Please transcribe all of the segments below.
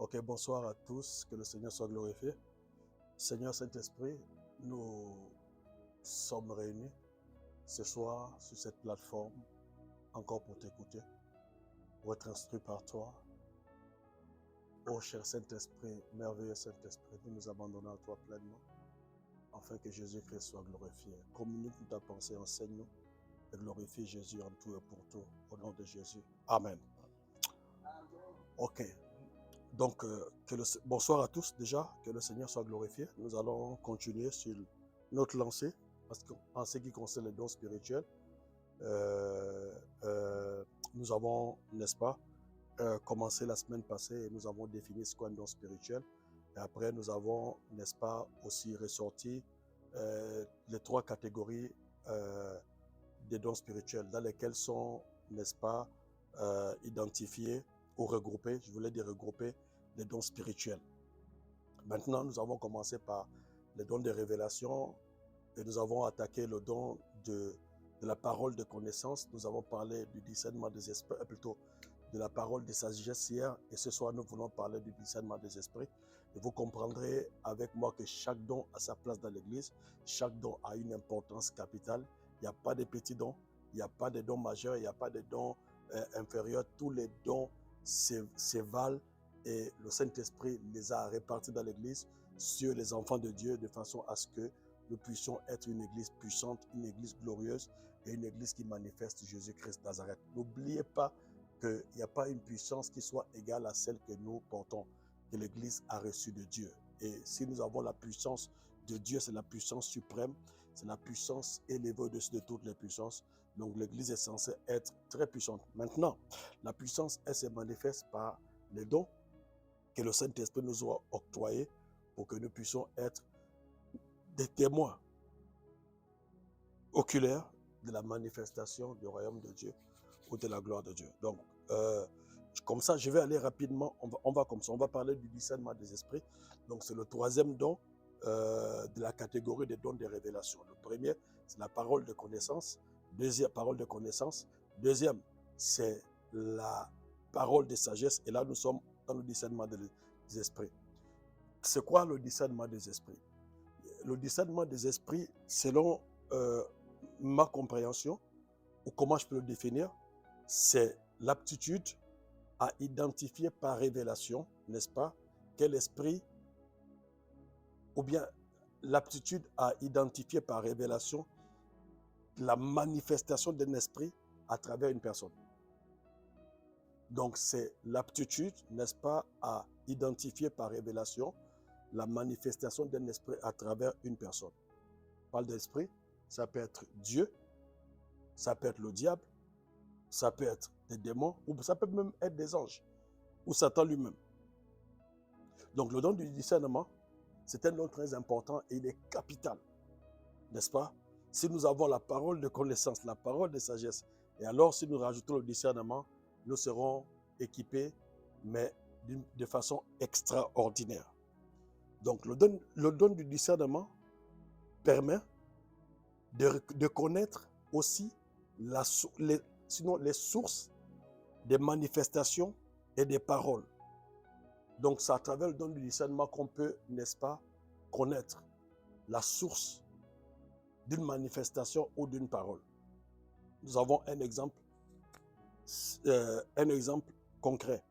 Ok, bonsoir à tous, que le Seigneur soit glorifié. Seigneur Saint-Esprit, nous sommes réunis ce soir sur cette plateforme, encore pour t'écouter, pour être instruit par toi. Ô cher Saint-Esprit, merveilleux Saint-Esprit, nous nous abandonnons à toi pleinement, afin que Jésus-Christ soit glorifié. Communique ta pensée, enseigne-nous, et glorifie Jésus en tout et pour tout, au nom de Jésus. Amen. Ok. Donc, bonsoir à tous déjà, que le Seigneur soit glorifié. Nous allons continuer sur notre lancée, parce qu'en ce qui concerne les dons spirituels, nous avons, n'est-ce pas, commencé la semaine passée et nous avons défini ce qu'est un don spirituel. Et après, nous avons, n'est-ce pas, aussi ressorti les trois catégories des dons spirituels, dans lesquels sont, n'est-ce pas, identifiés ou regroupés, je voulais dire regroupés, les dons spirituels. Maintenant, nous avons commencé par les dons de révélation et nous avons attaqué le don de la parole de connaissance. Nous avons parlé du discernement des esprits, plutôt de la parole de sagesse hier, et ce soir nous voulons parler du discernement des esprits. Et vous comprendrez avec moi que chaque don a sa place dans l'église, chaque don a une importance capitale. Il n'y a pas de petits dons, il n'y a pas de dons majeurs, il n'y a pas de dons inférieurs. Tous les dons se valent et le Saint-Esprit les a répartis dans l'église sur les enfants de Dieu de façon à ce que nous puissions être une église puissante, une église glorieuse et une église qui manifeste Jésus-Christ de Nazareth. N'oubliez pas qu'il n'y a pas une puissance qui soit égale à celle que nous portons, que l'église a reçue de Dieu. Et si nous avons la puissance de Dieu, c'est la puissance suprême, c'est la puissance élevée au-dessus de toutes les puissances. Donc l'église est censée être très puissante. Maintenant, la puissance, elle se manifeste par les dons que le Saint-Esprit nous a octroyés pour que nous puissions être des témoins oculaires de la manifestation du royaume de Dieu ou de la gloire de Dieu. Donc, comme ça, je vais aller rapidement, on va comme ça, on va parler du discernement des esprits. Donc, c'est le troisième don de la catégorie des dons de révélation. Le premier, c'est la parole de connaissance. Deuxième, parole de connaissance. Deuxième, c'est la parole de sagesse. Et là, nous sommes dans le discernement des esprits. C'est quoi le discernement des esprits? Le discernement des esprits, selon ma compréhension, ou comment je peux le définir, c'est l'aptitude à identifier par révélation, n'est-ce pas, quel esprit, ou bien l'aptitude à identifier par révélation la manifestation d'un esprit à travers une personne. Donc c'est l'aptitude, n'est-ce pas, à identifier par révélation la manifestation d'un esprit à travers une personne. On parle d'esprit, ça peut être Dieu, ça peut être le diable, ça peut être des démons, ou ça peut même être des anges, ou Satan lui-même. Donc le don du discernement, c'est un don très important et il est capital, n'est-ce pas? Si nous avons la parole de connaissance, la parole de sagesse, et alors si nous rajoutons le discernement, nous serons équipés, mais de façon extraordinaire. Donc le don du discernement permet de connaître aussi les sources des manifestations et des paroles. Donc c'est à travers le don du discernement qu'on peut, n'est-ce pas, connaître la source d'une manifestation ou d'une parole. Nous avons un exemple concret.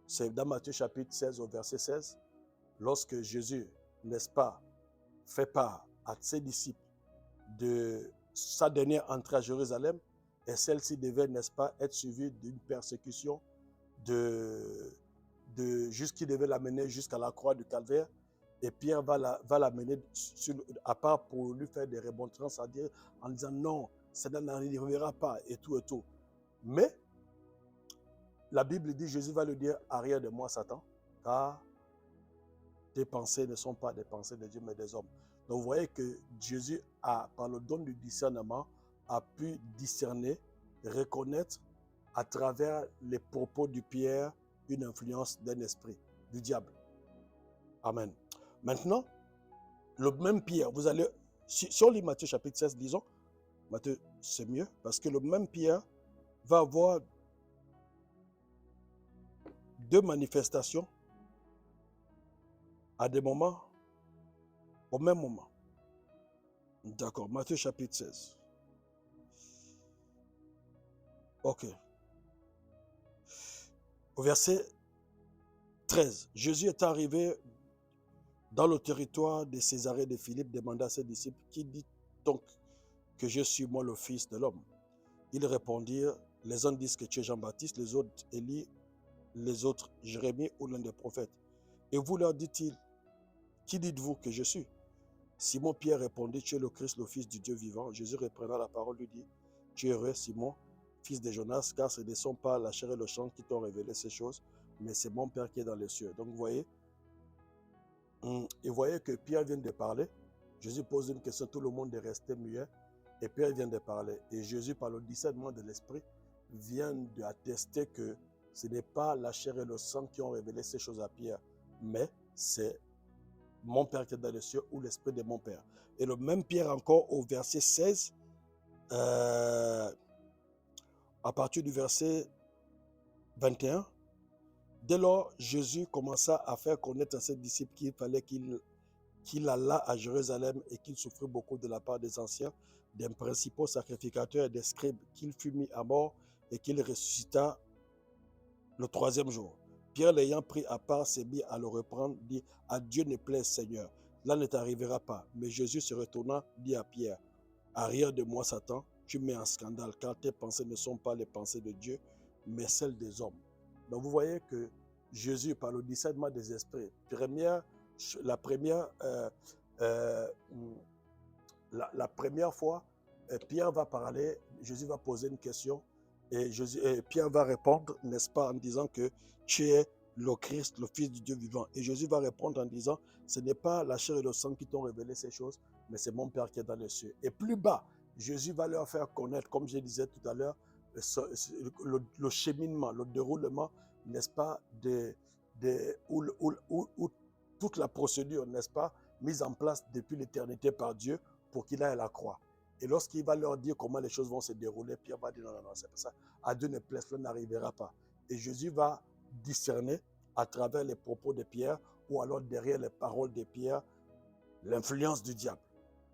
C'est dans Matthieu chapitre 16 au verset 16, lorsque Jésus, n'est-ce pas, fait part à ses disciples de sa dernière entrée à Jérusalem, et celle-ci devait, n'est-ce pas, être suivie d'une persécution qui devait l'amener jusqu'à la croix du Calvaire. Et Pierre va l'amener à part pour lui faire des remontrances en disant non, ça n'arrivera pas et tout et tout. Mais la Bible dit, Jésus va lui dire, arrière de moi Satan, car tes pensées ne sont pas des pensées de Dieu mais des hommes. Donc vous voyez que Jésus a, par le don du discernement, a pu discerner, reconnaître à travers les propos de Pierre une influence d'un esprit, du diable. Amen. Maintenant, le même Pierre, vous allez, si on lit Matthieu chapitre 16, disons, Matthieu c'est mieux, parce que le même Pierre va avoir deux manifestations à des moments, au même moment. D'accord, Matthieu chapitre 16. Ok. Au verset 13, Jésus est arrivé dans le territoire de Césarée de Philippe, demanda à ses disciples, qui dit donc que je suis moi le Fils de l'homme? Ils répondirent, les uns disent que tu es Jean-Baptiste, les autres Élie, les autres Jérémie ou l'un des prophètes. Et vous leur dit-il, qui dites-vous que je suis? Simon-Pierre répondit, tu es le Christ, le Fils du Dieu vivant. Jésus reprenant la parole lui dit, tu es heureux Simon, fils de Jonas, car ce ne sont pas la chair et le sang qui t'ont révélé ces choses, mais c'est mon Père qui est dans les cieux. Donc vous voyez, et voyez que Pierre vient de parler. Jésus pose une question, tout le monde est resté muet. Et Pierre vient de parler. Et Jésus, par le discernement de l'Esprit, vient d'attester que ce n'est pas la chair et le sang qui ont révélé ces choses à Pierre, mais c'est mon Père qui est dans les cieux ou l'Esprit de mon Père. Et le même Pierre encore au verset 16, à partir du verset 21, dès lors, Jésus commença à faire connaître à ses disciples qu'il fallait qu'il allât à Jérusalem et qu'il souffrit beaucoup de la part des anciens, des principaux sacrificateurs et des scribes, qu'il fut mis à mort et qu'il ressuscita le troisième jour. Pierre, l'ayant pris à part, s'est mis à le reprendre, dit, à Dieu ne plaise, Seigneur, là ne t'arrivera pas. Mais Jésus se retourna, dit à Pierre, arrière de moi, Satan, tu mets en scandale, car tes pensées ne sont pas les pensées de Dieu, mais celles des hommes. Donc vous voyez que Jésus, par le discernement des esprits, la première fois, Pierre va parler, Jésus va poser une question, et Pierre va répondre, n'est-ce pas, en disant que tu es le Christ, le Fils du Dieu vivant. Et Jésus va répondre en disant, ce n'est pas la chair et le sang qui t'ont révélé ces choses, mais c'est mon Père qui est dans les cieux. Et plus bas, Jésus va leur faire connaître, comme je disais tout à l'heure, le cheminement, le déroulement, n'est-ce pas, où toute la procédure, n'est-ce pas, mise en place depuis l'éternité par Dieu pour qu'il aille à la croix. Et lorsqu'il va leur dire comment les choses vont se dérouler, Pierre va dire non, non, non, c'est pas ça. À Dieu ne plaise, cela n'arrivera pas. Et Jésus va discerner à travers les propos de Pierre ou alors derrière les paroles de Pierre l'influence du diable.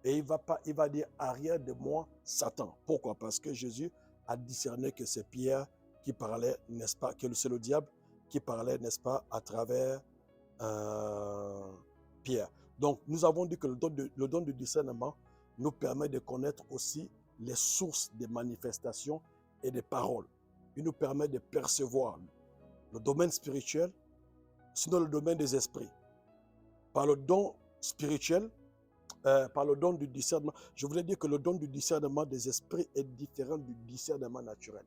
Et il va dire arrière de moi, Satan. Pourquoi? Parce que Jésus a discerné que c'est Pierre qui parlait, n'est-ce pas, que c'est le diable qui parlait, n'est-ce pas, à travers Pierre. Donc, nous avons dit que le don du discernement nous permet de connaître aussi les sources des manifestations et des paroles. Il nous permet de percevoir le domaine spirituel, sinon le domaine des esprits. Par le don spirituel, par le don du discernement, je voulais dire que le don du discernement des esprits est différent du discernement naturel.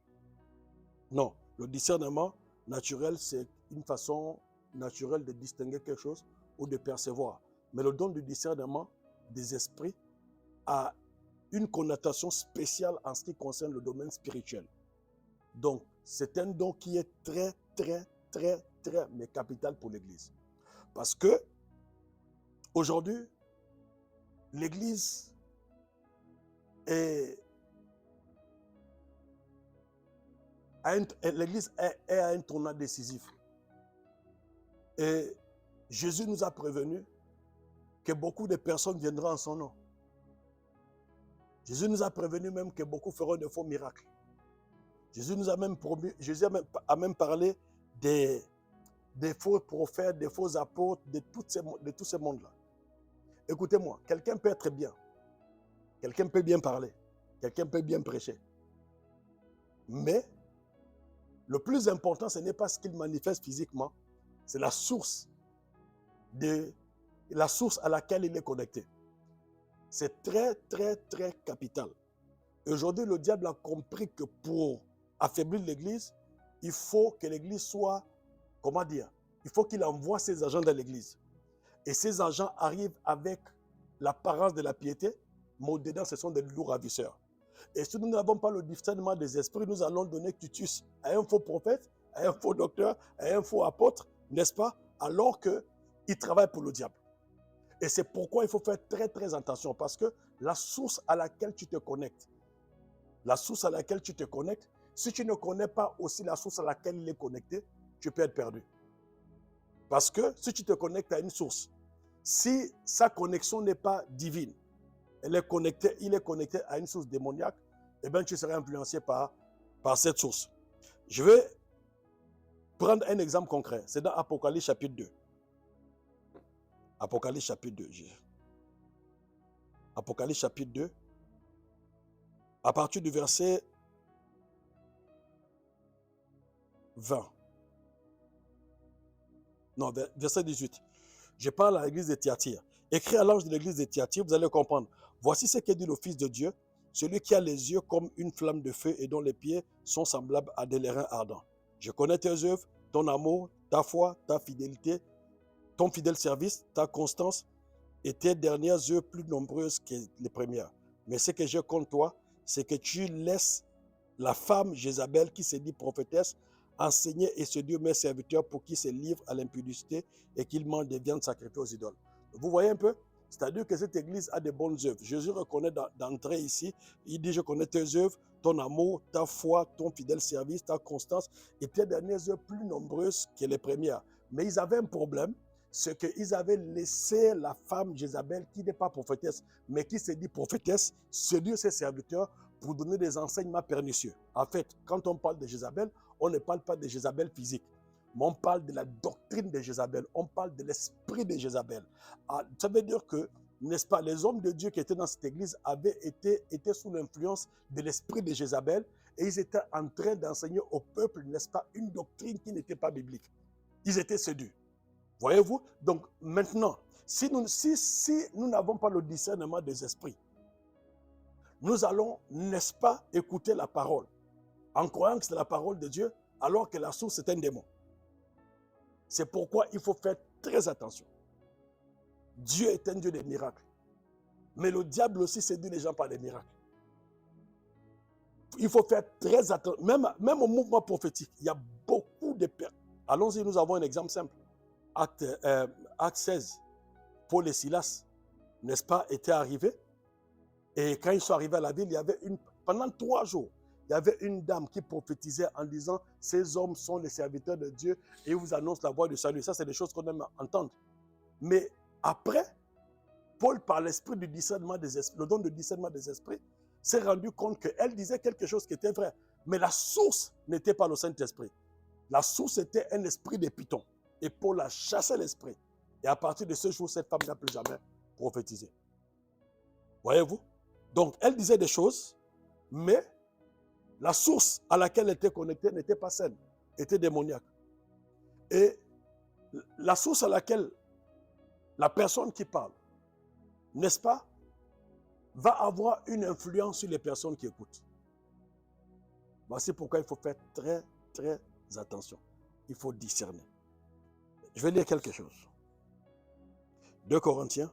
Non, le discernement naturel, c'est une façon naturelle de distinguer quelque chose ou de percevoir. Mais le don du discernement des esprits a une connotation spéciale en ce qui concerne le domaine spirituel. Donc, c'est un don qui est très, mais capital pour l'Église. Parce que, aujourd'hui, l'Église est à un tournant décisif. Et Jésus nous a prévenu que beaucoup de personnes viendront en son nom. Jésus nous a prévenu même que beaucoup feront de faux miracles. Jésus nous a même promis, Jésus a même parlé des faux prophètes, des faux apôtres, de tous ces mondes-là. Écoutez-moi, quelqu'un peut être bien, quelqu'un peut bien parler, quelqu'un peut bien prêcher. Mais le plus important, ce n'est pas ce qu'il manifeste physiquement, c'est la source à laquelle il est connecté. C'est très capital. Et aujourd'hui, le diable a compris que pour affaiblir l'Église, il faut que l'Église soit, comment dire, il faut qu'il envoie ses agents dans l'Église. Et ces agents arrivent avec l'apparence de la piété, mais au-dedans, ce sont des loups ravisseurs. Et si nous n'avons pas le discernement des esprits, nous allons donner tutus à un faux prophète, à un faux docteur, à un faux apôtre, n'est-ce pas, alors qu'il travaille pour le diable. Et c'est pourquoi il faut faire très attention, parce que la source à laquelle tu te connectes, si tu ne connais pas aussi la source à laquelle il est connecté, tu peux être perdu. Parce que si tu te connectes à une source Si sa connexion n'est pas divine, il est connecté à une source démoniaque, eh bien, tu seras influencé par cette source. Je vais prendre un exemple concret. C'est dans Apocalypse chapitre 2. Apocalypse chapitre 2. Apocalypse chapitre 2. À partir du verset 20. Non, verset 18. Je parle à l'église de Thyatire. Écrit à l'ange de l'église de Thyatire, vous allez comprendre. Voici ce qu'est dit le Fils de Dieu, celui qui a les yeux comme une flamme de feu et dont les pieds sont semblables à des airains ardents. Je connais tes œuvres, ton amour, ta foi, ta fidélité, ton fidèle service, ta constance et tes dernières œuvres plus nombreuses que les premières. Mais ce que j'ai contre toi, c'est que tu laisses la femme Jézabel qui se dit prophétesse enseigner et séduire mes serviteurs pour qu'ils se livrent à l'impudicité et qu'ils mangent des viandes sacrifiées aux idoles. Vous voyez un peu? C'est-à-dire que cette église a de bonnes œuvres. Jésus reconnaît d'entrée ici, il dit, je connais tes œuvres, ton amour, ta foi, ton fidèle service, ta constance et tes dernières œuvres plus nombreuses que les premières. Mais ils avaient un problème, c'est qu'ils avaient laissé la femme Jézabel, qui n'est pas prophétesse, mais qui se dit prophétesse, séduire ses serviteurs pour donner des enseignements pernicieux. En fait, quand on parle de Jézabel, on ne parle pas de Jézabel physique, mais on parle de la doctrine de Jézabel, on parle de l'esprit de Jézabel. Ça veut dire que, n'est-ce pas, les hommes de Dieu qui étaient dans cette église étaient sous l'influence de l'esprit de Jézabel et ils étaient en train d'enseigner au peuple, n'est-ce pas, une doctrine qui n'était pas biblique. Ils étaient séduits. Voyez-vous? Donc maintenant, si nous n'avons pas le discernement des esprits, nous allons, n'est-ce pas, écouter la parole en croyant que c'est la parole de Dieu, alors que la source est un démon. C'est pourquoi il faut faire très attention. Dieu est un Dieu des miracles. Mais le diable aussi séduit les gens par des miracles. Il faut faire très attention. Même au mouvement prophétique, il y a beaucoup de pertes. Allons-y, nous avons un exemple simple. Acte 16, Paul et Silas, n'est-ce pas, étaient arrivés. Et quand ils sont arrivés à la ville, il y avait pendant 3 jours, il y avait une dame qui prophétisait en disant « Ces hommes sont les serviteurs de Dieu et ils vous annoncent la voie du salut. » Ça, c'est des choses qu'on aime entendre. Mais après, Paul, par l'esprit du discernement des esprits, le don de discernement des esprits, s'est rendu compte qu'elle disait quelque chose qui était vrai. Mais la source n'était pas le Saint-Esprit. La source était un esprit de python. Et Paul a chassé l'esprit. Et à partir de ce jour, cette femme n'a plus jamais prophétisé. Voyez-vous? Donc, elle disait des choses, mais la source à laquelle elle était connectée n'était pas saine, était démoniaque. Et la source à laquelle la personne qui parle, n'est-ce pas, va avoir une influence sur les personnes qui écoutent. Voici pourquoi il faut faire très, très attention. Il faut discerner. Je vais lire quelque chose. 2 Corinthiens.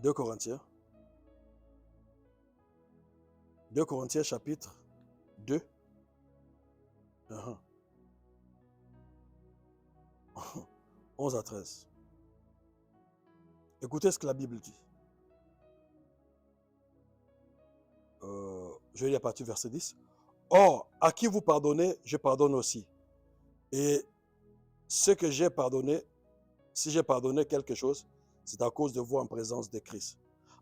2 Corinthiens. 2 Corinthiens chapitre 2. 11 à 13. Écoutez ce que la Bible dit. Je vais lire à partir du verset 10. Or, à qui vous pardonnez, je pardonne aussi. Et ce que j'ai pardonné, si j'ai pardonné quelque chose, c'est à cause de vous en présence de Christ.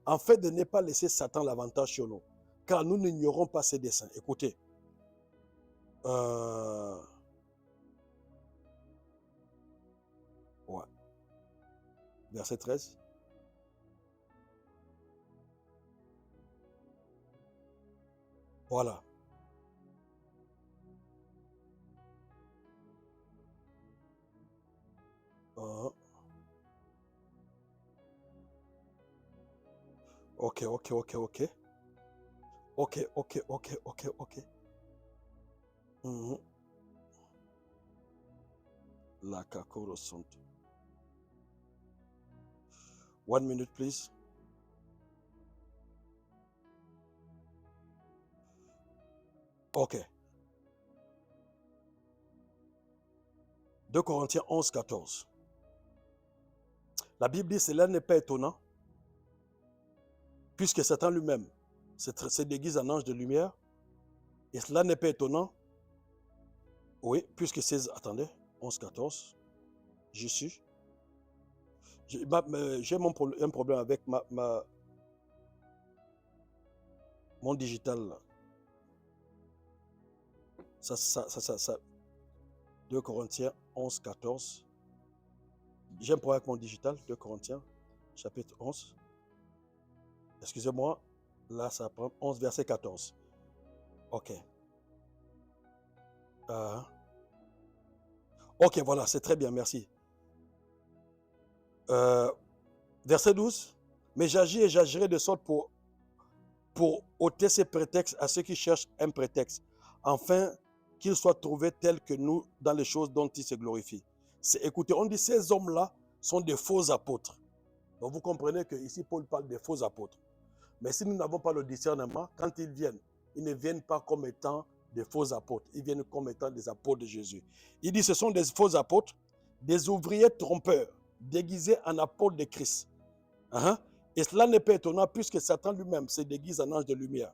En fait, de ne pas laisser Satan l'avantage sur nous, car nous n'ignorons pas ses desseins. Écoutez. Ouais. Verset 13. Voilà. Ok. La Kakoro Santo. 1 minute, please. Ok. 2 Corinthiens 11, 14. La Bible dit, cela n'est pas étonnant, puisque Satan lui-même se déguise en ange de lumière, et cela n'est pas étonnant, oui, puisque c'est, attendez, 11, 14. Je suis. J'ai un problème avec mon digital. Là. Ça. 2 Corinthiens 11, 14. J'ai un problème avec mon digital. 2 Corinthiens, chapitre 11. Excusez-moi. Là, ça prend 11, verset 14. OK. OK, voilà, c'est très bien, merci. Verset 12. Mais j'agis et j'agirai de sorte pour ôter ces prétextes à ceux qui cherchent un prétexte, afin qu'ils soient trouvés tels que nous dans les choses dont ils se glorifient. Écoutez, on dit ces hommes-là sont des faux apôtres. Donc vous comprenez que ici Paul parle des faux apôtres. Mais si nous n'avons pas le discernement, quand ils viennent, ils ne viennent pas comme étant des faux apôtres. Ils viennent comme étant des apôtres de Jésus. Il dit ce sont des faux apôtres, des ouvriers trompeurs, déguisés en apôtres de Christ. Et cela n'est pas étonnant puisque Satan lui-même se déguise en ange de lumière.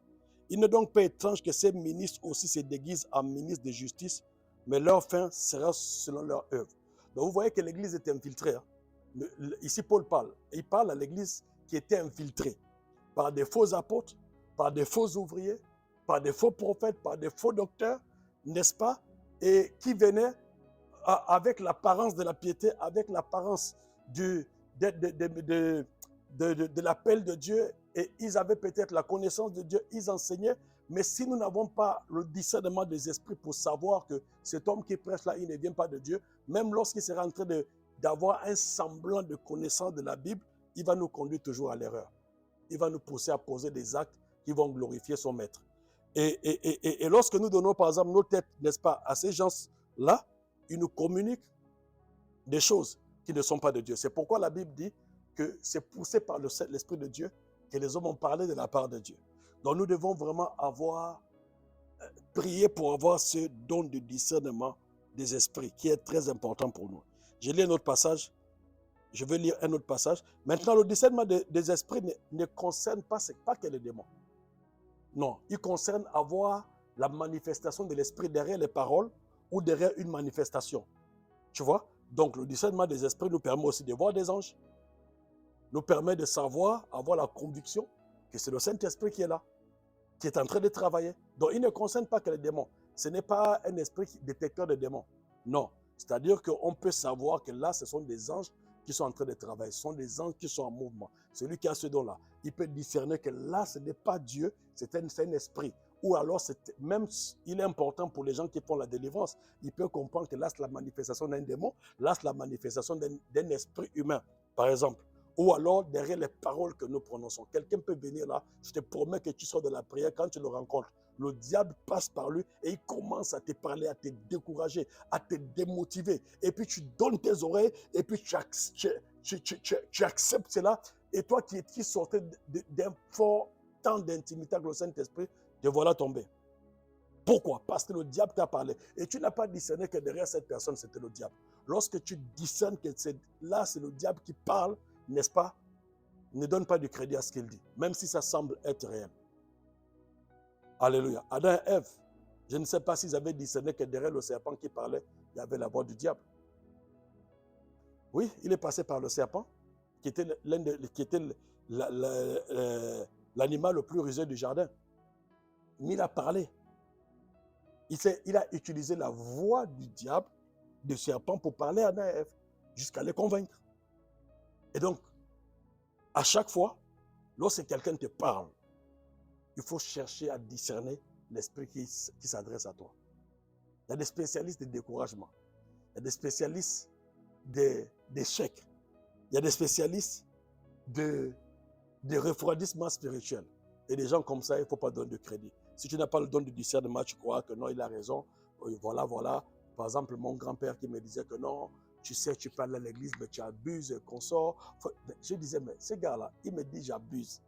Il n'est donc pas étrange que ces ministres aussi se déguisent en ministres de justice, mais leur fin sera selon leur œuvre. Donc vous voyez que l'église est infiltrée. Ici Paul parle. Il parle à l'église qui était infiltrée par des faux apôtres, par des faux ouvriers, par des faux prophètes, par des faux docteurs, n'est-ce pas? Et qui venaient avec l'apparence de la piété, avec l'apparence de l'appel de Dieu, et ils avaient peut-être la connaissance de Dieu, ils enseignaient, mais si nous n'avons pas le discernement des esprits pour savoir que cet homme qui prêche là, il ne vient pas de Dieu, même lorsqu'il sera en train d'avoir un semblant de connaissance de la Bible, il va nous conduire toujours à l'erreur. Il va nous pousser à poser des actes qui vont glorifier son maître. Et lorsque nous donnons par exemple nos têtes, n'est-ce pas, à ces gens-là, ils nous communiquent des choses qui ne sont pas de Dieu. C'est pourquoi la Bible dit que c'est poussé par l'Esprit de Dieu que les hommes ont parlé de la part de Dieu. Donc nous devons vraiment prier pour avoir ce don de discernement des esprits qui est très important pour nous. Je lis un autre passage. Je vais lire un autre passage. Maintenant, le discernement des esprits ne concerne pas, c'est pas que les démons. Non, il concerne avoir la manifestation de l'esprit derrière les paroles ou derrière une manifestation. Tu vois? Donc, le discernement des esprits nous permet aussi de voir des anges, nous permet de savoir, avoir la conviction que c'est le Saint-Esprit qui est là, qui est en train de travailler. Donc, il ne concerne pas que les démons. Ce n'est pas un esprit détecteur de démons. Non. C'est-à-dire qu'on peut savoir que là, ce sont des anges qui sont en train de travailler. Ce sont des anges qui sont en mouvement. Celui qui a ce don-là, il peut discerner que là, ce n'est pas Dieu, c'est un esprit. Ou alors, même il est important pour les gens qui font la délivrance, il peut comprendre que là, c'est la manifestation d'un démon, là, c'est la manifestation d'un esprit humain, par exemple. Ou alors, derrière les paroles que nous prononçons, quelqu'un peut venir là, je te promets que tu sors de la prière, quand tu le rencontres, le diable passe par lui et il commence à te parler, à te décourager, à te démotiver. Et puis tu donnes tes oreilles et puis tu acceptes cela. Et toi qui sortais d'un fort temps d'intimité avec le Saint-Esprit, te voilà tombé. Pourquoi? Parce que le diable t'a parlé. Et tu n'as pas discerné que derrière cette personne, c'était le diable. Lorsque tu discernes que là, c'est le diable qui parle, n'est-ce pas? Ne donne pas du crédit à ce qu'il dit, même si ça semble être réel. Alléluia. Adam et Ève, je ne sais pas s'ils avaient discerné que derrière le serpent qui parlait, il y avait la voix du diable. Oui, il est passé par le serpent, qui était l'animal le plus rusé du jardin. Mais il a parlé. Il a utilisé la voix du diable, du serpent, pour parler à Adam et Ève, jusqu'à les convaincre. Et donc, à chaque fois, lorsque quelqu'un te parle, il faut chercher à discerner l'esprit qui s'adresse à toi. Il y a des spécialistes de découragement. Il y a des spécialistes d'échecs. Il y a des spécialistes de refroidissement spirituel. Et des gens comme ça, il ne faut pas donner de crédit. Si tu n'as pas le don de discernement, tu crois que non, il a raison. Voilà. Par exemple, mon grand-père qui me disait que non, tu sais, tu parles à l'église, mais tu abuses, qu'on sort. Je disais, mais ce gars-là, il me dit, j'abuse.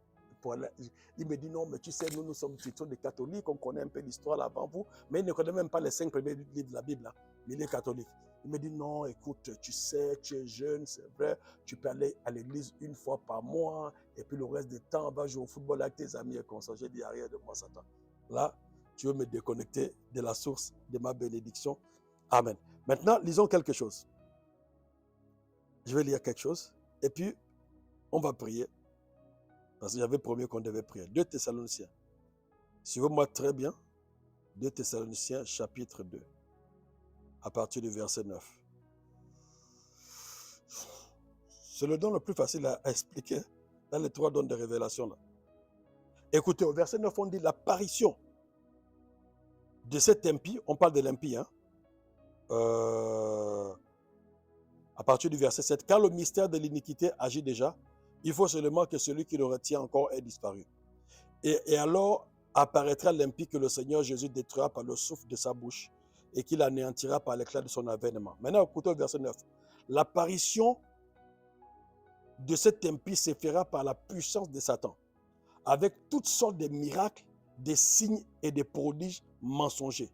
Il me dit, non, mais tu sais, nous sommes plutôt des catholiques, on connaît un peu l'histoire avant vous, mais il ne connaît même pas les 5 premiers livres de la Bible, là. Mais il est catholique. Il me dit, non, écoute, tu sais, tu es jeune, c'est vrai, tu peux aller à l'église une fois par mois, et puis le reste du temps, on va jouer au football avec tes amis et comme ça. J'ai dit, arrière de moi, Satan. Là, tu veux me déconnecter de la source de ma bénédiction. Amen. Maintenant, lisons quelque chose. Je vais lire quelque chose. Et puis, on va prier. Parce que j'avais promis qu'on devait prier. 2 Thessaloniciens. Suivez-moi très bien. 2 Thessaloniciens, chapitre 2. À partir du verset 9. C'est le don le plus facile à expliquer dans les 3 dons de révélation. Là. Écoutez, au verset 9, on dit l'apparition de cet impie. On parle de l'impie. Hein? À partir du verset 7. Car le mystère de l'iniquité agit déjà, il faut seulement que celui qui le retient encore ait disparu. Et alors apparaîtra l'impie que le Seigneur Jésus détruira par le souffle de sa bouche et qu'il anéantira par l'éclat de son avènement. Maintenant, écoutez le verset 9. L'apparition de cet impie se fera par la puissance de Satan, avec toutes sortes de miracles, des signes et des prodiges mensongers,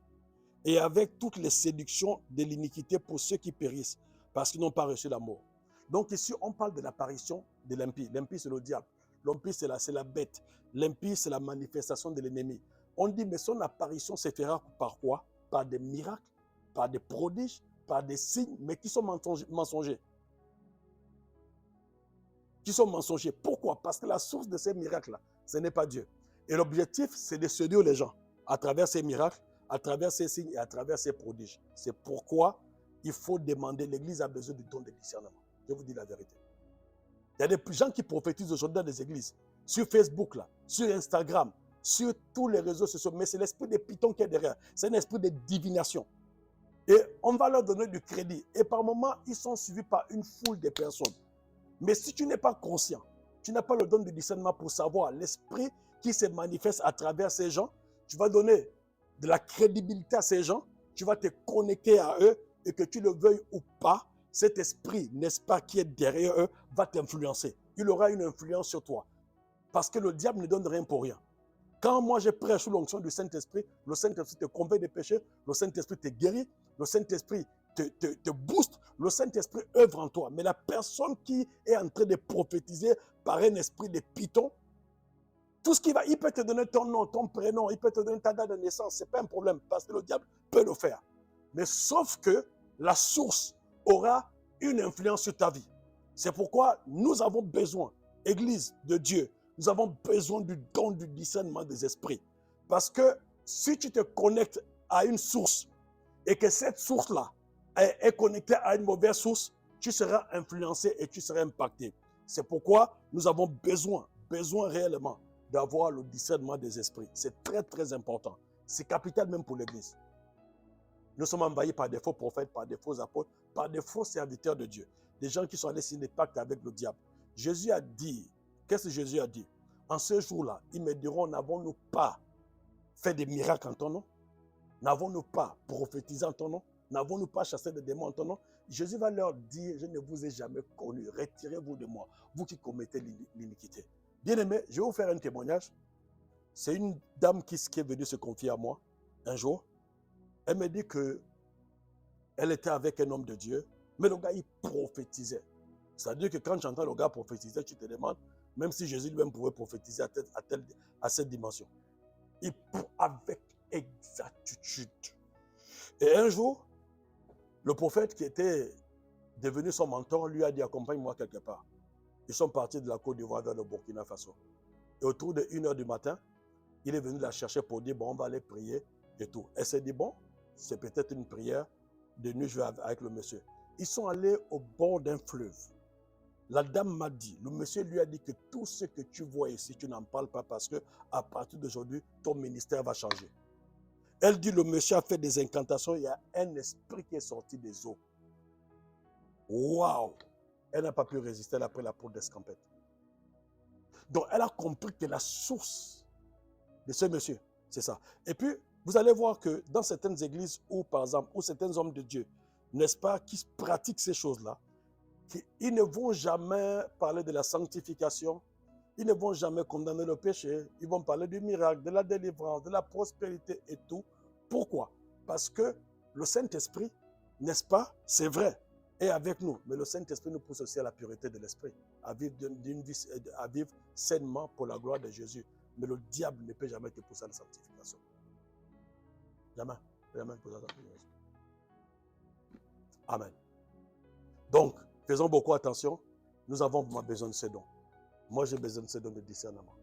et avec toutes les séductions de l'iniquité pour ceux qui périssent, parce qu'ils n'ont pas reçu la mort. Donc ici, on parle de l'apparition de l'impie. L'impie, c'est le diable. L'impie, c'est la bête. L'impie, c'est la manifestation de l'ennemi. On dit, mais son apparition se fera par quoi? Par des miracles, par des prodiges, par des signes, mais qui sont mensongers. Qui sont mensongers. Pourquoi? Parce que la source de ces miracles-là, ce n'est pas Dieu. Et l'objectif, c'est de séduire les gens à travers ces miracles, à travers ces signes et à travers ces prodiges. C'est pourquoi il faut demander, l'Église a besoin du don de discernement. Je vous dis la vérité. Il y a des gens qui prophétisent aujourd'hui dans des églises, sur Facebook, là, sur Instagram, sur tous les réseaux sociaux, mais c'est l'esprit des pitons qui est derrière. C'est un esprit de divination. Et on va leur donner du crédit. Et par moments, ils sont suivis par une foule de personnes. Mais si tu n'es pas conscient, tu n'as pas le don de discernement pour savoir l'esprit qui se manifeste à travers ces gens, tu vas donner de la crédibilité à ces gens, tu vas te connecter à eux, et que tu le veuilles ou pas, cet esprit, n'est-ce pas, qui est derrière eux, va t'influencer. Il aura une influence sur toi. Parce que le diable ne donne rien pour rien. Quand moi je prêche sous l'onction du Saint-Esprit, le Saint-Esprit te convainc des péchés, le Saint-Esprit te guérit, le Saint-Esprit te booste, le Saint-Esprit œuvre en toi. Mais la personne qui est en train de prophétiser par un esprit de python, tout ce qu'il va, il peut te donner ton nom, ton prénom, il peut te donner ta date de naissance, ce n'est pas un problème, parce que le diable peut le faire. Mais sauf que la source aura une influence sur ta vie. C'est pourquoi nous avons besoin, Église de Dieu, nous avons besoin du don du discernement des esprits. Parce que si tu te connectes à une source et que cette source-là est connectée à une mauvaise source, tu seras influencé et tu seras impacté. C'est pourquoi nous avons besoin réellement d'avoir le discernement des esprits. C'est très, très important. C'est capital même pour l'Église. Nous sommes envahis par des faux prophètes, par des faux apôtres, par des faux serviteurs de Dieu. Des gens qui sont allés signer des pactes avec le diable. Jésus a dit, qu'est-ce que Jésus a dit? En ce jour-là, ils me diront, n'avons-nous pas fait des miracles en ton nom? N'avons-nous pas prophétisé en ton nom? N'avons-nous pas chassé des démons en ton nom? Jésus va leur dire, je ne vous ai jamais connu, retirez-vous de moi, vous qui commettez l'iniquité. Bien-aimé, je vais vous faire un témoignage. C'est une dame qui est venue se confier à moi un jour. Elle me dit qu'elle était avec un homme de Dieu, mais le gars, il prophétisait. C'est-à-dire que quand tu entends le gars prophétiser, tu te demandes, même si Jésus lui-même pouvait prophétiser à cette dimension. Avec exactitude. Et un jour, le prophète qui était devenu son mentor lui a dit, accompagne-moi quelque part. Ils sont partis de la Côte d'Ivoire vers le Burkina Faso. Et autour de 1h du matin, il est venu la chercher pour dire, bon, on va aller prier et tout. Elle s'est dit, bon, c'est peut-être une prière de nuit, je vais avec le monsieur. Ils sont allés au bord d'un fleuve. La dame m'a dit, le monsieur lui a dit que tout ce que tu vois ici, tu n'en parles pas parce que à partir d'aujourd'hui, ton ministère va changer. Elle dit, le monsieur a fait des incantations, il y a un esprit qui est sorti des eaux. Waouh! Elle n'a pas pu résister, elle a pris la peau d'escampette. Donc, elle a compris que la source de ce monsieur, c'est ça. Et puis, vous allez voir que dans certaines églises où, par exemple, où certains hommes de Dieu, n'est-ce pas, qui pratiquent ces choses-là, ils ne vont jamais parler de la sanctification, ils ne vont jamais condamner le péché, ils vont parler du miracle, de la délivrance, de la prospérité et tout. Pourquoi? Parce que le Saint-Esprit, n'est-ce pas, c'est vrai, est avec nous, mais le Saint-Esprit nous pousse aussi à la pureté de l'esprit, à vivre sainement pour la gloire de Jésus. Mais le diable ne peut jamais te pousser à la sanctification. Jamais. Jamais te pousser à la sanctification. Amen. Donc, Faisons beaucoup attention. Nous avons besoin de ces dons. Moi, j'ai besoin de ces dons de discernement.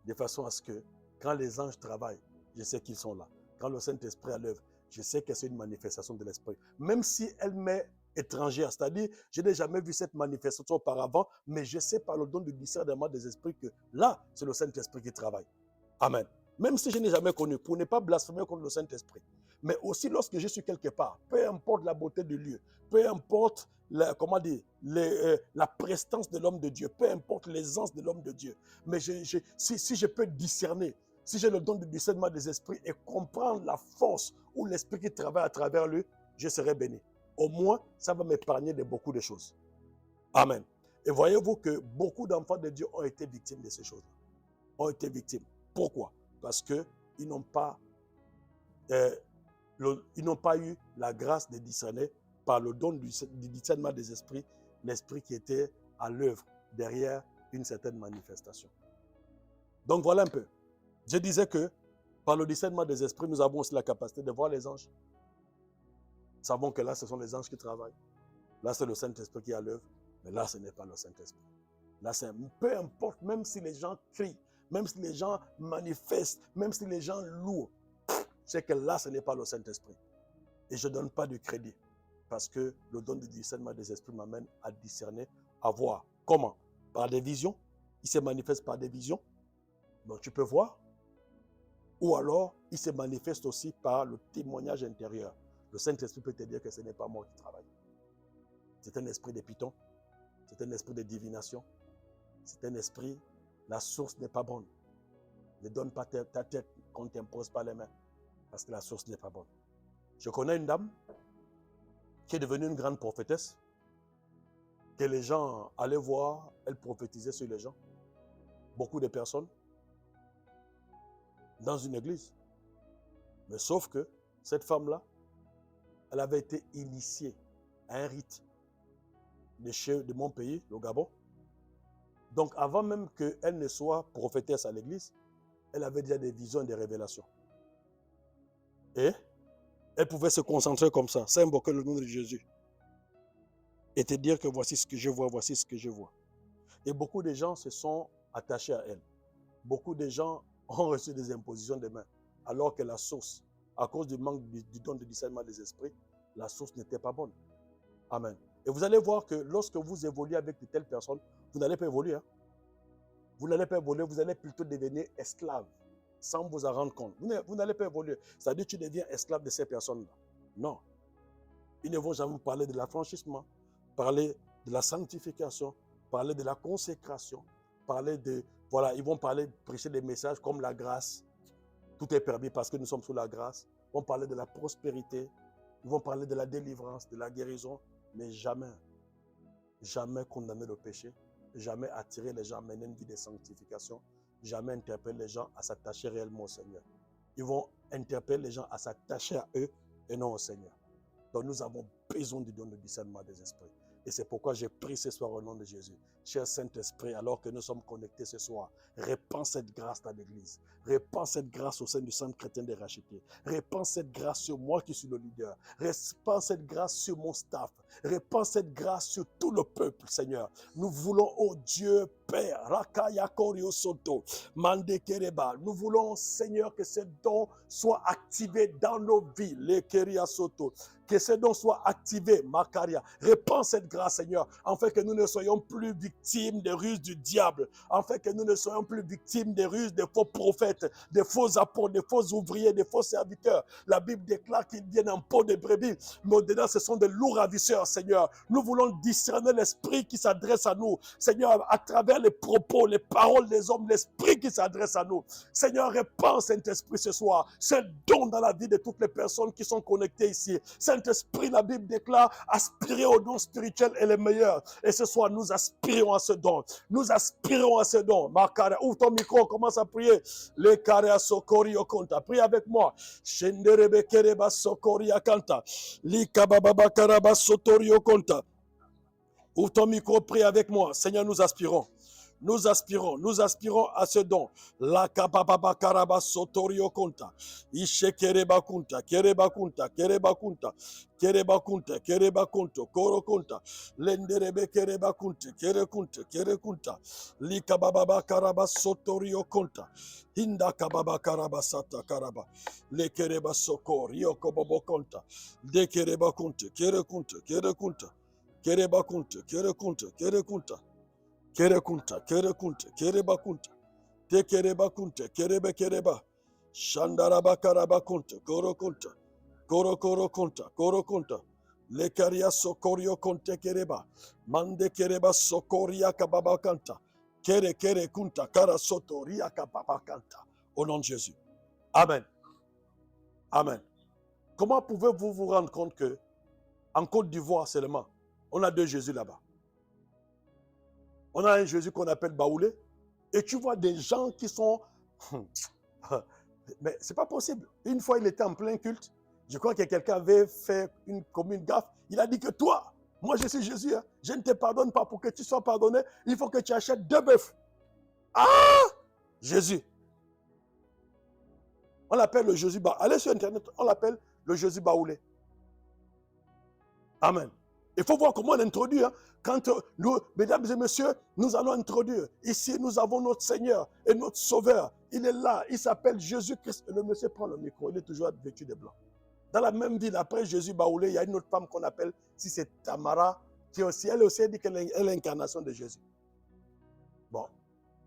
De façon à ce que, quand les anges travaillent, je sais qu'ils sont là. Quand le Saint-Esprit est à l'œuvre, je sais que c'est une manifestation de l'Esprit. Même si elle m'est étrangère, c'est-à-dire, je n'ai jamais vu cette manifestation auparavant, mais je sais par le don du discernement des esprits que là, c'est le Saint-Esprit qui travaille. Amen. Même si je n'ai jamais connu, pour ne pas blasphémer contre le Saint-Esprit. Mais aussi lorsque je suis quelque part, peu importe la beauté du lieu, peu importe la prestance de l'homme de Dieu, peu importe l'aisance de l'homme de Dieu, mais si je peux discerner, si j'ai le don du discernement des esprits et comprendre la force ou l'esprit qui travaille à travers lui, je serai béni. Au moins, ça va m'épargner de beaucoup de choses. Amen. Et voyez-vous que beaucoup d'enfants de Dieu ont été victimes de ces choses-là. Ont été victimes. Pourquoi? Parce qu'ils n'ont pas eu la grâce de discerner par le don du discernement des esprits, l'esprit qui était à l'œuvre derrière une certaine manifestation. Donc voilà un peu. Je disais que par le discernement des esprits, nous avons aussi la capacité de voir les anges. Nous savons que là, ce sont les anges qui travaillent. Là, c'est le Saint-Esprit qui est à l'œuvre. Mais là, ce n'est pas le Saint-Esprit. Là, peu importe, même si les gens crient, même si les gens manifestent, même si les gens louent, c'est que là, ce n'est pas le Saint-Esprit. Et je ne donne pas de crédit. Parce que le don du discernement des esprits m'amène à discerner, à voir. Comment? Par des visions. Il se manifeste par des visions. Donc tu peux voir. Ou alors, il se manifeste aussi par le témoignage intérieur. Le Saint-Esprit peut te dire que ce n'est pas moi qui travaille. C'est un esprit de python. C'est un esprit de divination. C'est un esprit, la source n'est pas bonne. Ne donne pas ta tête, qu'on ne t'impose pas les mains. Parce que la source n'est pas bonne. Je connais une dame qui est devenue une grande prophétesse, que les gens allaient voir, elle prophétisait sur les gens. Beaucoup de personnes dans une église. Mais sauf que cette femme-là, elle avait été initiée à un rite de mon pays, le Gabon. Donc avant même qu'elle ne soit prophétesse à l'église, elle avait déjà des visions et des révélations. Et elle pouvait se concentrer comme ça, sans invoquer le nom de Jésus. Et te dire que voici ce que je vois, voici ce que je vois. Et beaucoup de gens se sont attachés à elle. Beaucoup de gens ont reçu des impositions de main. Alors que la source, à cause du manque du don de discernement des esprits, la source n'était pas bonne. Amen. Et vous allez voir que lorsque vous évoluez avec de telles personnes, vous n'allez pas évoluer. Hein? Vous n'allez pas évoluer, vous allez plutôt devenir esclave, sans vous en rendre compte. Vous n'allez pas évoluer. C'est-à-dire que tu deviens esclave de ces personnes-là. Non. Ils ne vont jamais vous parler de l'affranchissement, parler de la sanctification, parler de la consécration, parler de... Voilà, ils vont prêcher des messages comme la grâce. Tout est permis parce que nous sommes sous la grâce. Ils vont parler de la prospérité. Ils vont parler de la délivrance, de la guérison. Mais jamais, jamais condamner le péché. Jamais attirer les gens à mener une vie de sanctification. Jamais interpeller les gens à s'attacher réellement au Seigneur. Ils vont interpeller les gens à s'attacher à eux et non au Seigneur. Donc nous avons besoin du don de discernement des esprits. Et c'est pourquoi j'ai pris ce soir au nom de Jésus. Cher Saint-Esprit, alors que nous sommes connectés ce soir, répands cette grâce dans l'Église. Répands cette grâce au sein du Centre chrétien des rachetés. Répands cette grâce sur moi qui suis le leader. Répands cette grâce sur mon staff. Répands cette grâce sur tout le peuple, Seigneur. Nous voulons, oh Dieu, Père, Rakaya Korio Soto, Mande Kereba. Nous voulons, Seigneur, que ce don soit activé dans nos vies, les Keria Soto. Que ce don soit activé, Makaria. Répands cette grâce, Seigneur, afin que nous ne soyons plus victimes des ruses du diable, afin que nous ne soyons plus victimes des ruses des faux prophètes, des faux apôtres, des faux ouvriers, des faux serviteurs. La Bible déclare qu'ils viennent en peau de brebis, mais au-dedans, ce sont de lourds ravisseurs, Seigneur. Nous voulons discerner l'esprit qui s'adresse à nous, Seigneur, à travers les propos, les paroles des hommes, l'esprit qui s'adresse à nous. Seigneur, répands, Saint-Esprit, ce soir, ce don dans la vie de toutes les personnes qui sont connectées ici. Saint-Esprit, la Bible déclare, aspirer au don spirituel est le meilleur. Et ce soir, nous aspirons à ce don. Nous aspirons à ce don. Makara, ouvre ton micro, commence à prier. Le karea sokori okonta. Prie avec moi. Shenderebe kereba sokori akanta. Li kabababa karaba sotori okonta. Ouvre ton micro, prie avec moi. Seigneur, nous aspirons. Nous aspirons à ce don. La kababa karaba sotorio konta. Ishe kereba kunta, kereba kunta, kereba kunta, kereba kunta, kereba kunto, koro kunta. Lenderebe kereba kunte, kere kunte, kere kunta. Li kababa karaba sotorio konta. Hinda kababa karaba sata karaba. Le kereba sokor, yoko bobo konta. De kereba kunte, kere kunte, kere kunta. Kereba kunte, kere kunte, kere kunta. Kere kunta, kere kunte, kere bakunta. Te kere bakunte, kerebe kereba. Shandaraba karaba kunta, koro kunta. Koro koro kunta, koro kunta. Le karia sokorio kunte kereba. Mande kereba sokoria kababa kanta. Kere kere kunta, kara sotoria kababa kanta. Au nom de Jésus. Amen. Amen. Comment pouvez-vous vous rendre compte que en Côte d'Ivoire seulement, on a deux Jésus là-bas? On a un Jésus qu'on appelle Baoulé, et tu vois des gens qui sont... Mais c'est pas possible. Une fois, il était en plein culte. Je crois que quelqu'un avait fait une commune gaffe. Il a dit que toi, moi je suis Jésus, hein, je ne te pardonne pas. Pour que tu sois pardonné, il faut que tu achètes 2 bœufs. Ah! Jésus. On l'appelle le Jésus Baoulé. Allez sur Internet, on l'appelle le Jésus Baoulé. Amen. Il faut voir comment on introduit. Hein. Quand nous, mesdames et messieurs, nous allons introduire. Ici, nous avons notre Seigneur et notre Sauveur. Il est là. Il s'appelle Jésus-Christ. Et le monsieur prend le micro. Il est toujours vêtu de blanc. Dans la même ville, après Jésus Baoulé, il y a une autre femme qu'on appelle, si c'est Tamara, qui aussi, elle aussi dit qu'elle est l'incarnation de Jésus. Bon,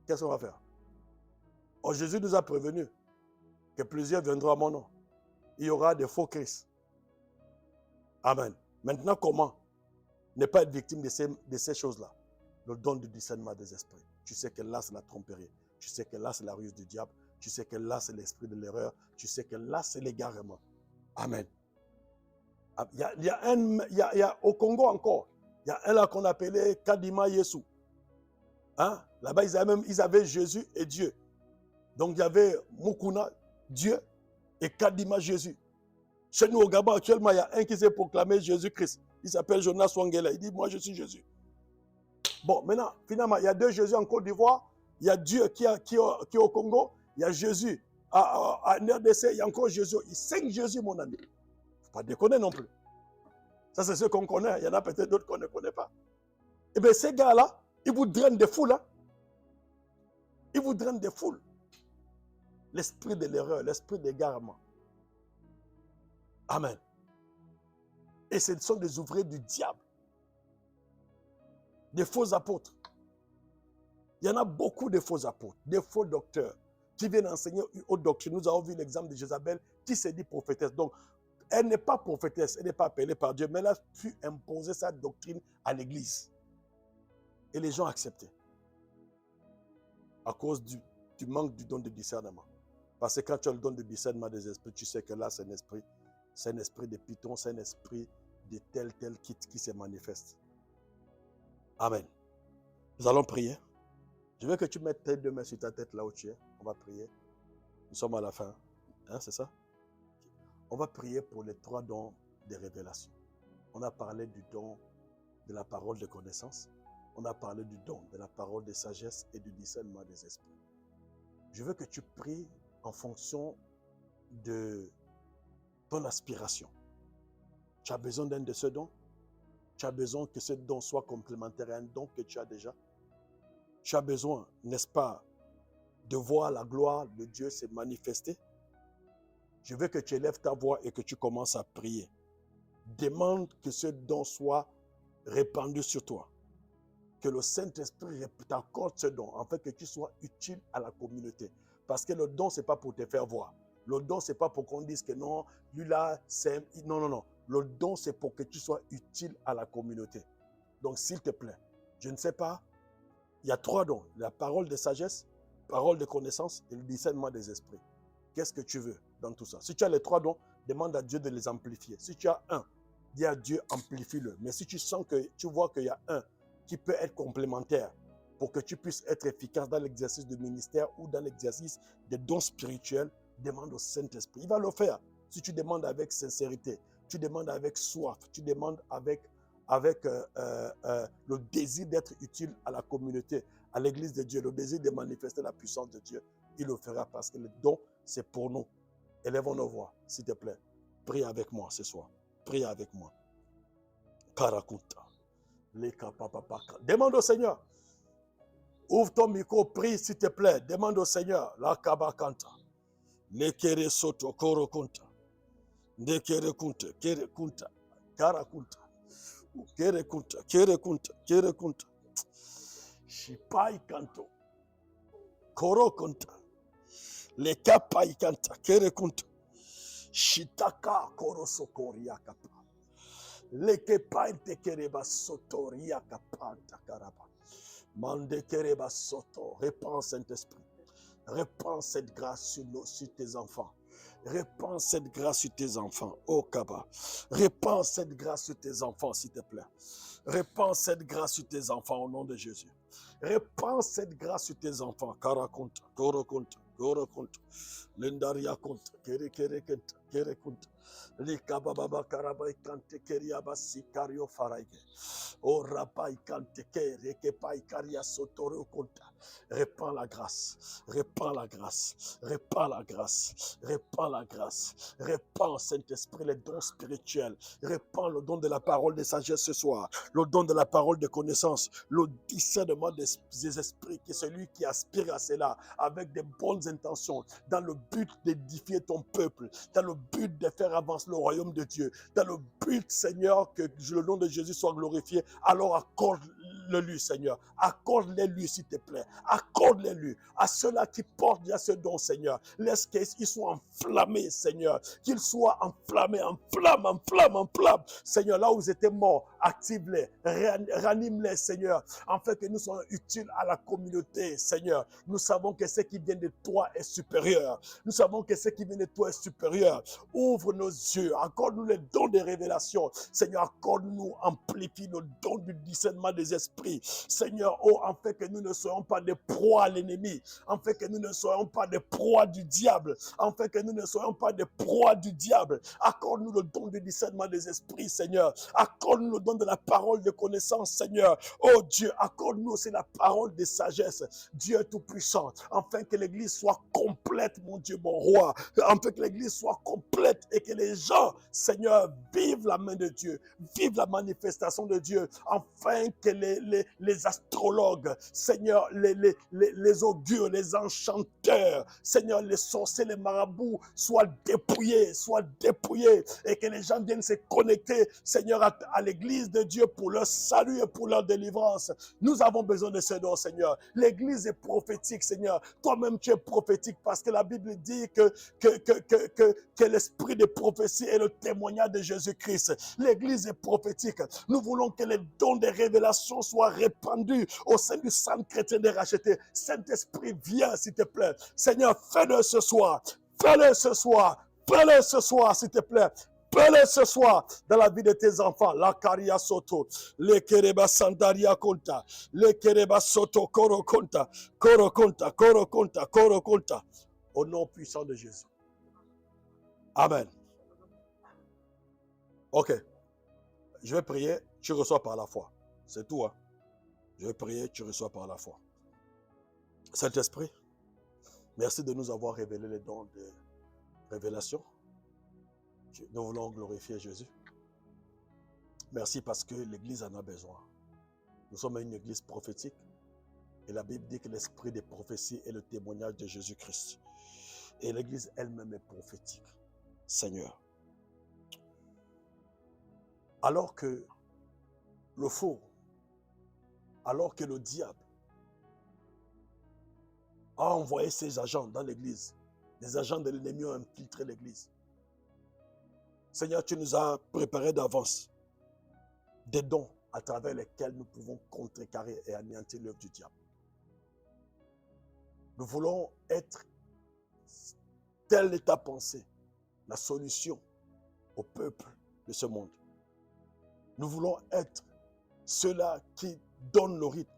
qu'est-ce qu'on va faire? Oh, Jésus nous a prévenu que plusieurs viendront à mon nom. Il y aura des faux Christ. Amen. Maintenant, comment ne pas être victime de ces choses-là? Le don du discernement des esprits. Tu sais que là, c'est la tromperie. Tu sais que là, c'est la ruse du diable. Tu sais que là, c'est l'esprit de l'erreur. Tu sais que là, c'est l'égarement. Amen. Il y a au Congo encore, il y a un là qu'on appelait Kadima Yesu. Hein? Là-bas, ils avaient Jésus et Dieu. Donc, il y avait Mukuna, Dieu, et Kadima Jésus. Chez nous au Gabon, actuellement, il y a un qui s'est proclamé Jésus-Christ. Il s'appelle Jonas Wangela. Il dit, moi, je suis Jésus. Bon, maintenant, finalement, il y a 2 Jésus en Côte d'Ivoire. Il y a Dieu qui est au Congo. Il y a Jésus en RDC. Il y a encore Jésus. Il y a 5 Jésus, mon ami. Il ne faut pas déconner non plus. Ça, c'est ce qu'on connaît. Il y en a peut-être d'autres qu'on ne connaît pas. Eh bien, ces gars-là, ils vous drainent des foules. Hein? Ils vous drainent des foules. L'esprit de l'erreur, l'esprit d'égarement. Amen. Et ce sont des ouvriers du diable. Des faux apôtres. Il y en a beaucoup de faux apôtres, des faux docteurs qui viennent enseigner une autre doctrine. Nous avons vu l'exemple de Jézabel qui s'est dit prophétesse. Donc, elle n'est pas prophétesse, elle n'est pas appelée par Dieu, mais elle a pu imposer sa doctrine à l'église. Et les gens acceptaient. À cause du manque du don de discernement. Parce que quand tu as le don de discernement des esprits, tu sais que là, c'est un esprit de python, c'est un esprit de tel qui se manifeste. Amen. Nous allons prier. Je veux que tu mettes tes 2 mains sur ta tête là où tu es. On va prier. Nous sommes à la fin. Hein, c'est ça? On va prier pour les 3 dons de révélation. On a parlé du don de la parole de connaissance. On a parlé du don de la parole de sagesse et du discernement des esprits. Je veux que tu pries en fonction de ton aspiration. Tu as besoin d'un de ce don. Tu as besoin que ce don soit complémentaire à un don que tu as déjà. Tu as besoin, n'est-ce pas, de voir la gloire de Dieu se manifester. Je veux que tu élèves ta voix et que tu commences à prier. Demande que ce don soit répandu sur toi. Que le Saint-Esprit t'accorde ce don, afin que tu sois utile à la communauté. Parce que le don, ce n'est pas pour te faire voir. Le don, ce n'est pas pour qu'on dise que non, lui là, c'est... Non, non, non. Le don, c'est pour que tu sois utile à la communauté. Donc, s'il te plaît, je ne sais pas, il y a 3 dons. La parole de sagesse, parole de connaissance et le discernement des esprits. Qu'est-ce que tu veux dans tout ça? Si tu as les 3 dons, demande à Dieu de les amplifier. Si tu as un, dis à Dieu, amplifie-le. Mais si tu sens que tu vois qu'il y a un qui peut être complémentaire pour que tu puisses être efficace dans l'exercice du ministère ou dans l'exercice des dons spirituels, demande au Saint-Esprit. Il va le faire. Si tu demandes avec sincérité, tu demandes avec soif, tu demandes avec le désir d'être utile à la communauté, à l'église de Dieu le désir de manifester la puissance de Dieu, il le fera parce que le don, c'est pour nous. Élèvons nos voix, s'il te plaît. Prie avec moi ce soir. Prie avec moi. Karakuta. Demande au Seigneur. Ouvre ton micro, prie s'il te plaît. Demande au Seigneur. La kabakanta. Lekere soto koro kunta. Nekere kunta. Kere kunta. Karakunta. Kere kunta. Kere kunta. Kere kunta. Shipai kanto. Koro kunta. Lekapai kanta. Kere kunta. Shitaka koro sokoria kapa. Lekepai tekereba sotoria kapanta karaba. Mande kereba soto. Répands Saint-Esprit. Répands cette grâce sur tes enfants. Répands cette grâce sur tes enfants. Oh Kaba. Répands cette grâce sur tes enfants, s'il te plaît. Répands cette grâce sur tes enfants au nom de Jésus. Répands cette grâce sur tes enfants. Karakunta, Korokunta, Korokunta, Lendaria Kunta, Kere Kenta, Kere Kunta, Likababa Karabai Kante Keriabasi Kario Faraige. Oh Rabai Kante Kere Kepai Karia Sotoro Kunta. Répands la grâce, répands la grâce, répands la grâce, répands la grâce, répands Saint-Esprit les dons spirituels, répands le don de la parole de sagesse ce soir, le don de la parole de connaissance, le discernement des esprits, qui est celui qui aspire à cela avec de bonnes intentions, dans le but d'édifier ton peuple, dans le but de faire avancer le royaume de Dieu, dans le but, Seigneur, que le nom de Jésus soit glorifié. Alors accorde-le-lui, Seigneur, accorde-le-lui, s'il te plaît, accorde-le-lui à ceux-là qui portent bien ce don, Seigneur. Laisse qu'ils soient enflammés, Seigneur, qu'ils soient enflammés, en flamme. Seigneur, là où ils étaient morts, active-les, ranime-les, Seigneur, afin que nous soyons utiles à la communauté, Seigneur. Nous savons que ce qui vient de toi est supérieur. Nous savons que ce qui vient de toi est supérieur. Ouvre nos yeux, accorde-nous les dons de révélation. Seigneur, accorde-nous, amplifie nos dons du discernement des esprits. Seigneur, oh, afin que nous ne soyons pas des proies à l'ennemi, afin que nous ne soyons pas des proies du diable, afin que nous ne soyons pas des proies du diable. Accorde-nous le don du discernement des esprits, Seigneur. Accorde-nous le don de la parole de connaissance, Seigneur. Oh Dieu, accorde-nous aussi la parole de sagesse, Dieu Tout-Puissant, afin que l'Église soit complète, mon Dieu, mon roi, afin que l'Église soit complète et que les gens, Seigneur, vivent la main de Dieu, vivent la manifestation de Dieu, afin que les astrologues, Seigneur, les augures, les enchanteurs, Seigneur, les sorciers, les marabouts soient dépouillés, et que les gens viennent se connecter, Seigneur, à l'église de Dieu pour leur salut et pour leur délivrance. Nous avons besoin de ce don, Seigneur. L'église est prophétique, Seigneur. Toi-même, tu es prophétique parce que la Bible dit que l'esprit de prophétie est le témoignage de Jésus-Christ. L'église est prophétique. Nous voulons que les dons de révélation soient répandus au sein du sang chrétien des rachetés. Saint-Esprit, viens, s'il te plaît. Seigneur, fais-le ce soir. Fais-le ce soir. Fais-le ce soir, s'il te plaît. Fais-le ce soir dans la vie de tes enfants. La Karia Soto, le Kereba Sandaria Konta, le Kereba Soto Koro Konta, Koro Konta, Koro Konta, Koro Konta. Au nom puissant de Jésus. Amen. Ok. Je vais prier, tu reçois par la foi. C'est tout, hein. Je vais prier, tu reçois par la foi. Saint-Esprit, merci de nous avoir révélé les dons de révélation. Nous voulons glorifier Jésus. Merci parce que l'Église en a besoin. Nous sommes une Église prophétique. Et la Bible dit que l'esprit des prophéties est le témoignage de Jésus-Christ. Et l'Église elle-même est prophétique. Seigneur. Alors que le faux, alors que le diable a envoyé ses agents dans l'Église, les agents de l'ennemi ont infiltré l'Église. Seigneur, tu nous as préparé d'avance des dons à travers lesquels nous pouvons contrecarrer et anéantir l'œuvre du diable. Nous voulons être, telle est ta pensée, la solution au peuple de ce monde. Nous voulons être ceux-là qui donnent le rythme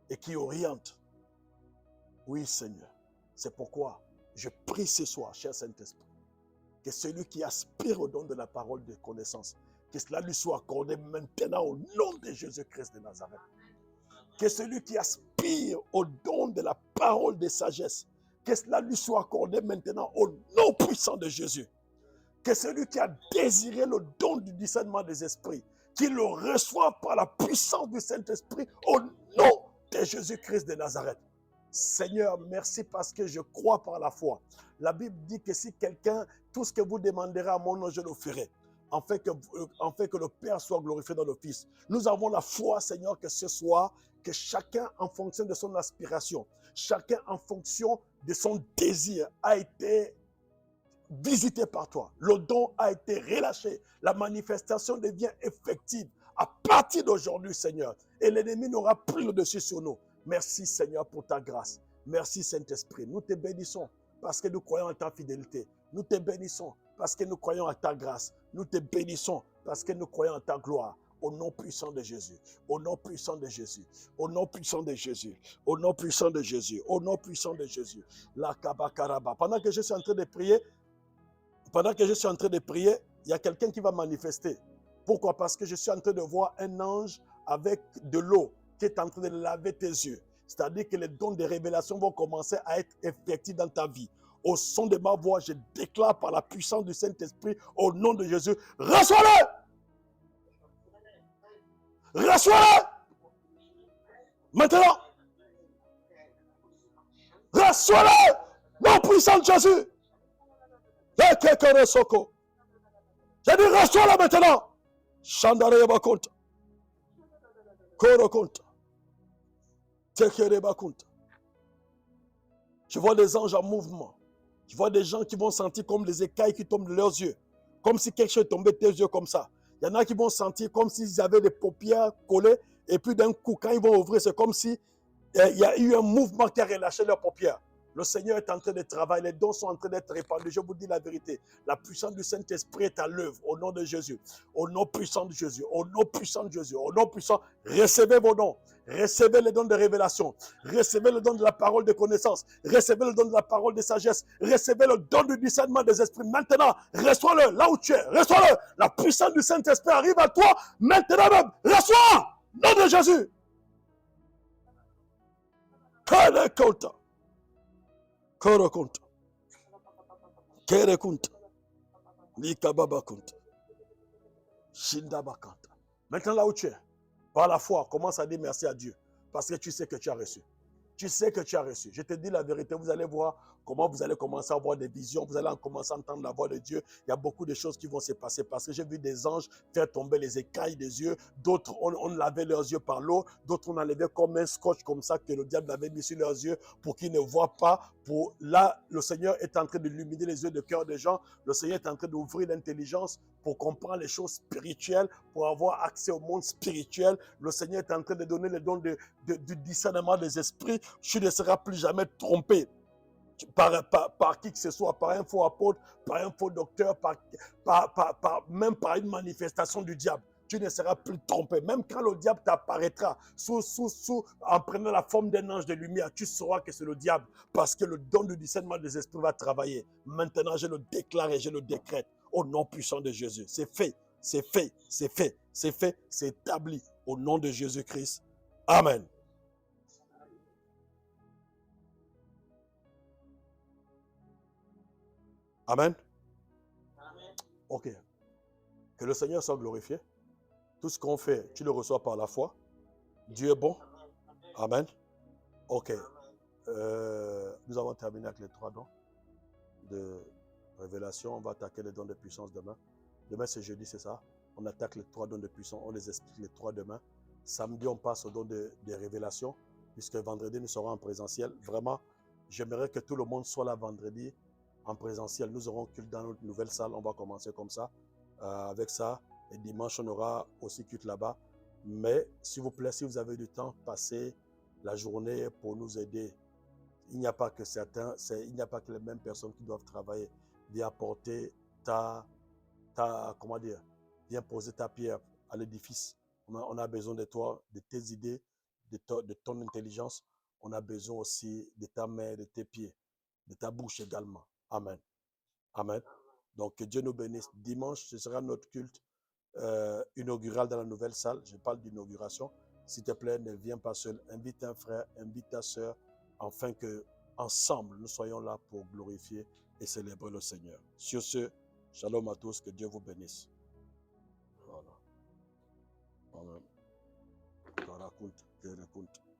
et qui orientent. Oui, Seigneur. C'est pourquoi je prie ce soir, cher Saint-Esprit, que celui qui aspire au don de la parole de connaissance, que cela lui soit accordé maintenant au nom de Jésus-Christ de Nazareth. Que celui qui aspire aspire au don de la parole de sagesse, que cela lui soit accordé maintenant au nom puissant de Jésus. Que celui qui a désiré le don du discernement des esprits, qu'il le reçoive par la puissance du Saint-Esprit au nom de Jésus-Christ de Nazareth. Seigneur, merci parce que je crois par la foi. La Bible dit que si quelqu'un, tout ce que vous demanderez à mon nom, je le ferai. En fait que le Père soit glorifié dans le Fils. Nous avons la foi, Seigneur, que ce soir, que chacun en fonction de son aspiration, chacun en fonction de son désir a été visité par toi. Le don a été relâché. La manifestation devient effective à partir d'aujourd'hui, Seigneur. Et l'ennemi n'aura plus le dessus sur nous. Merci, Seigneur, pour ta grâce. Merci, Saint-Esprit. Nous te bénissons parce que nous croyons en ta fidélité. Nous te bénissons parce que nous croyons en ta grâce. Nous te bénissons parce que nous croyons en ta gloire. Au nom puissant de Jésus. Au nom puissant de Jésus. Au nom puissant de Jésus. Au nom puissant de Jésus. Au nom puissant de Jésus. La kabakaraba. Pendant que je suis en train de prier, il y a quelqu'un qui va manifester. Pourquoi? Parce que je suis en train de voir un ange avec de l'eau qui est en train de laver tes yeux. C'est-à-dire que les dons de révélation vont commencer à être effectifs dans ta vie. Au son de ma voix, je déclare par la puissance du Saint-Esprit, au nom de Jésus, reçois-le! Reçois-le! Maintenant! Reçois-le! Nom puissant de Jésus! J'ai dit, reçois-le maintenant! Chandare Bakunta. Koro Kunta. Tekere Bakunta. Je vois des anges en mouvement. Je vois des gens qui vont sentir comme des écailles qui tombent de leurs yeux. Comme si quelque chose tombait de tes yeux comme ça. Il y en a qui vont sentir comme s'ils avaient des paupières collées. Et puis d'un coup, quand ils vont ouvrir, c'est comme si il y a eu un mouvement qui a relâché leurs paupières. Le Seigneur est en train de travailler, les dons sont en train d'être répandus. Je vous dis la vérité. La puissance du Saint-Esprit est à l'œuvre au nom de Jésus. Au nom puissant de Jésus. Au nom puissant de Jésus. Au nom puissant. Recevez vos dons. Recevez les dons de révélation. Recevez le don de la parole de connaissance. Recevez le don de la parole de sagesse. Recevez le don du discernement des esprits. Maintenant, reçois-le là où tu es. Reçois-le. La puissance du Saint-Esprit arrive à toi maintenant même. Reçois. Nom de Jésus. Kale Kota. Koro Kunta. Kere Kunta. Likababa Kunta. Shindabakanta. Maintenant là où tu es, par la foi, commence à dire merci à Dieu. Parce que tu sais que tu as reçu. Tu sais que tu as reçu. Je te dis la vérité, vous allez voir comment vous allez commencer à avoir des visions, vous allez commencer à entendre la voix de Dieu. Il y a beaucoup de choses qui vont se passer parce que j'ai vu des anges faire tomber les écailles des yeux. D'autres, on lavait leurs yeux par l'eau. D'autres, on enlevait comme un scotch comme ça que le diable avait mis sur leurs yeux pour qu'ils ne voient pas. Là, le Seigneur est en train d'illuminer les yeux de cœur des gens. Le Seigneur est en train d'ouvrir l'intelligence pour comprendre les choses spirituelles, pour avoir accès au monde spirituel. Le Seigneur est en train de donner les dons du discernement des esprits. Tu ne seras plus jamais trompé par qui que ce soit, par un faux apôtre, par un faux docteur, même par une manifestation du diable. Tu ne seras plus trompé. Même quand le diable t'apparaîtra en prenant la forme d'un ange de lumière, tu sauras que c'est le diable parce que le don du discernement des esprits va travailler. Maintenant, je le déclare et je le décrète au nom puissant de Jésus. C'est fait, c'est fait, c'est fait, c'est fait, c'est établi au nom de Jésus-Christ. Amen. Amen. Ok. Que le Seigneur soit glorifié. Tout ce qu'on fait, tu le reçois par la foi. Dieu est bon. Amen. Ok. Nous avons terminé avec les 3 dons de révélation. On va attaquer les dons de puissance demain. Demain, c'est jeudi, c'est ça. On attaque les 3 dons de puissance. On les explique les 3 demain. Samedi, on passe au don de révélation, puisque vendredi, nous serons en présentiel. Vraiment, j'aimerais que tout le monde soit là vendredi en présentiel. Nous aurons culte dans notre nouvelle salle. On va commencer comme ça. Avec ça, et dimanche, on aura aussi culte là-bas. Mais, s'il vous plaît, si vous avez du temps, passez la journée pour nous aider. Il n'y a pas que certains, il n'y a pas que les mêmes personnes qui doivent travailler. Viens apporter comment dire, viens poser ta pierre à l'édifice. On a besoin de toi, de tes idées, de ton intelligence. On a besoin aussi de ta main, de tes pieds, de ta bouche également. Amen. Amen. Donc, que Dieu nous bénisse. Dimanche, ce sera notre culte inaugural dans la nouvelle salle. Je parle d'inauguration. s'il te plaît, ne viens pas seul. Invite un frère, invite ta soeur, afin que ensemble nous soyons là pour glorifier et célébrer le Seigneur. Sur ce, shalom à tous, que Dieu vous bénisse. Voilà. Amen. Karakunt, Karakunt.